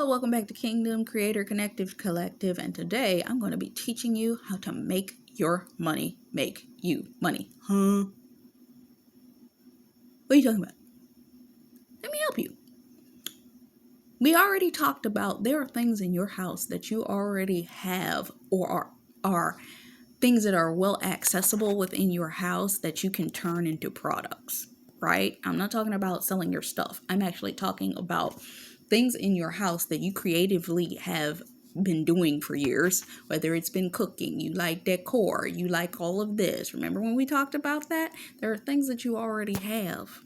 welcome back to Kingdom Creator Connective Collective, and today I'm going to be teaching you how to make your money make you money. What are you talking about? Let me help you. We already talked about there are things in your house that you already have or are things that are well accessible within your house that you can turn into products, right? I'm not talking about selling your stuff. I'm actually talking about things in your house that you creatively have been doing for years, whether it's been cooking, you like decor, you like all of this. Remember when we talked about that? There are things that you already have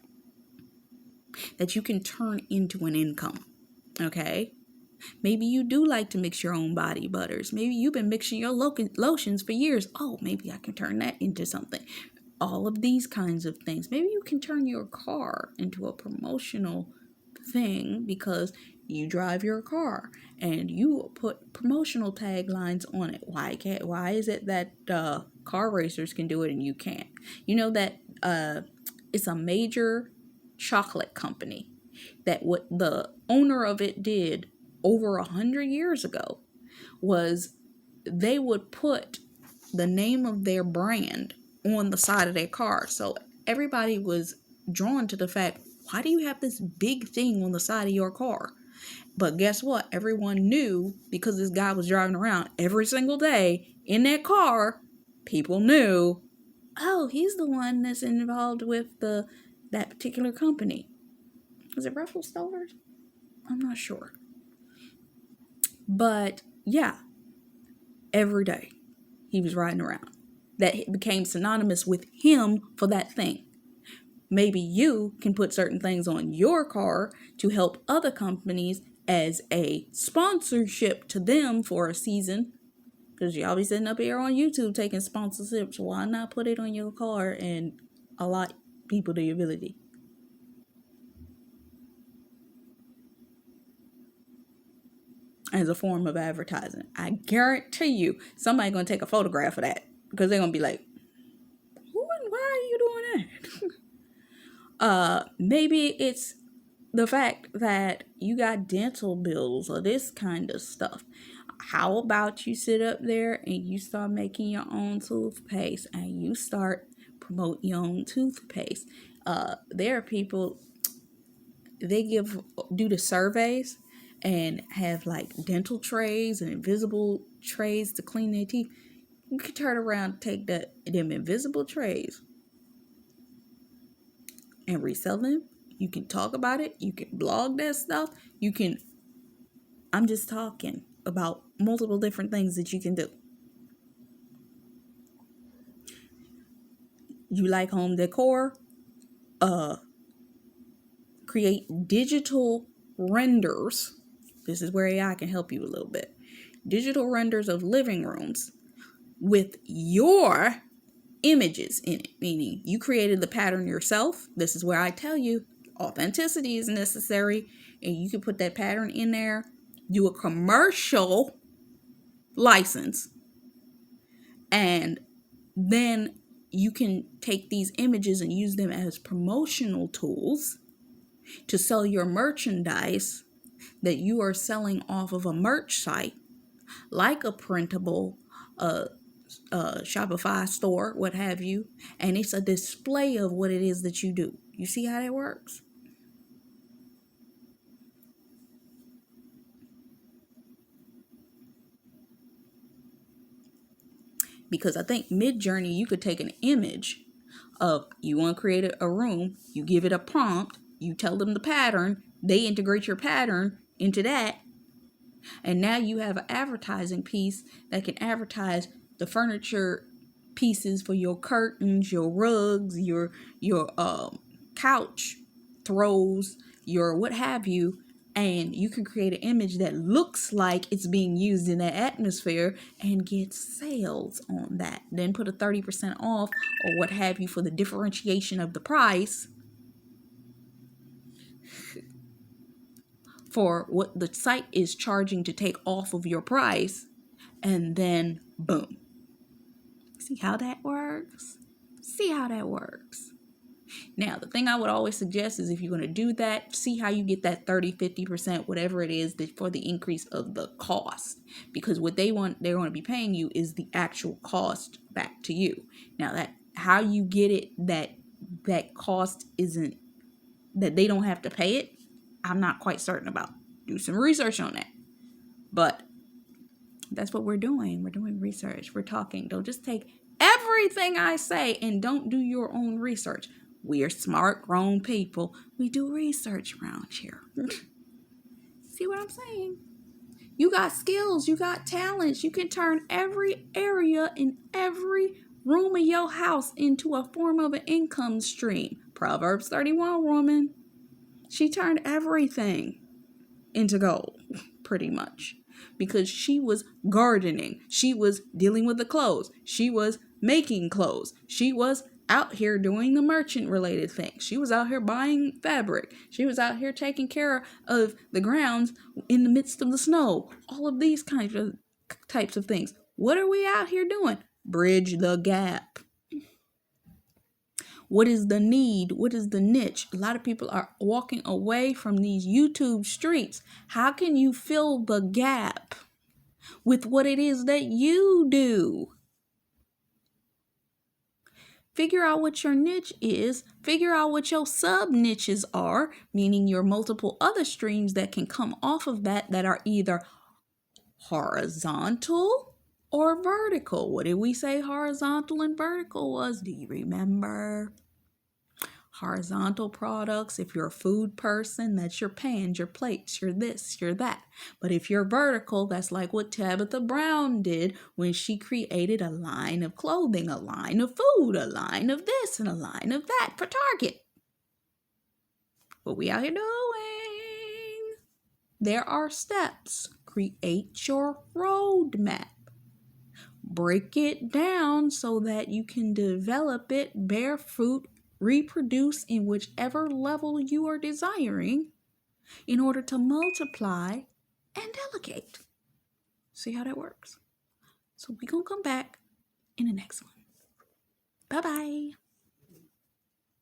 that you can turn into an income, okay? Maybe you do like to mix your own body butters. Maybe you've been mixing your lotions for years. Oh, maybe I can turn that into something. All of these kinds of things. Maybe you can turn your car into a promotional thing because you drive your car and you put promotional taglines on it. Why is it that car racers can do it and you can't? You know that it's a major chocolate company that what the owner of it did over 100 years ago was they would put the name of their brand on the side of their car. So everybody was drawn to the fact, why do you have this big thing on the side of your car? But guess what? Everyone knew because this guy was driving around every single day in that car. People knew, oh, he's the one that's involved with that particular company. Was it Ruffles Stovers? I'm not sure. But yeah, every day he was riding around. That became synonymous with him for that thing. Maybe you can put certain things on your car to help other companies as a sponsorship to them for a season. Because y'all be sitting up here on YouTube taking sponsorships. Why not put it on your car and allot people the ability? As a form of advertising. I guarantee you somebody gonna take a photograph of that because they're gonna be like, why are you doing that? Maybe it's the fact that you got dental bills or this kind of stuff. How about you sit up there and you start making your own toothpaste and you start promoting your own toothpaste? There are people, they do the surveys and have like dental trays and invisible trays to clean their teeth. You can turn around and take them invisible trays and resell them. You can talk about it. You can blog that stuff. I'm just talking about multiple different things that you can do. You like home decor? Create digital renders. This is where AI can help you a little bit. Digital renders of living rooms with your images in it, meaning you created the pattern yourself. This is where I tell you authenticity is necessary, and you can put that pattern in there, do a commercial license, and then you can take these images and use them as promotional tools to sell your merchandise that you are selling off of a merch site like a printable Shopify store, what have you, and it's a display of what it is that you do. You see how that works? Because I think Midjourney, you could take an image of, you want to create a room, you give it a prompt, you tell them the pattern, they integrate your pattern into that, and now you have an advertising piece that can advertise the furniture pieces for your curtains, your rugs, your couch throws, your what have you, and you can create an image that looks like it's being used in that atmosphere and get sales on that. Then put a 30% off or what have you for the differentiation of the price for what the site is charging to take off of your price, and then boom. See how that works? See how that works? Now, the thing I would always suggest is if you're going to do that, see how you get that 30, 50%, whatever it is for the increase of the cost. Because what they're going to be paying you is the actual cost back to you. Now, that how you get it, that cost isn't, that they don't have to pay it, I'm not quite certain about. Do some research on that. But that's what we're doing. We're doing research. We're talking. Don't just take everything I say and don't do your own research. We are smart, grown people. We do research around here. See what I'm saying? You got skills. You got talents. You can turn every area in every room of your house into a form of an income stream. Proverbs 31 woman. She turned everything into gold, pretty much. Because she was gardening. She was dealing with the clothes. She was making clothes. She was out here doing the merchant related things. She was out here buying fabric. She was out here taking care of the grounds in the midst of the snow. All of these types of things. What are we out here doing? Bridge the gap. What is the need? What is the niche? A lot of people are walking away from these YouTube streets. How can you fill the gap with what it is that you do? Figure out what your niche is. Figure out what your sub-niches are, meaning your multiple other streams that can come off of that are either horizontal or vertical. What did we say horizontal and vertical was? Do you remember? Horizontal products, if you're a food person, that's your pans, your plates, your this, your that. But if you're vertical, that's like what Tabitha Brown did when she created a line of clothing, a line of food, a line of this, and a line of that for Target. What we out here doing? There are steps. Create your roadmap. Break it down so that you can develop it, bear fruit, reproduce in whichever level you are desiring in order to multiply and delegate. See how that works? So we're going to come back in the next one. Bye-bye.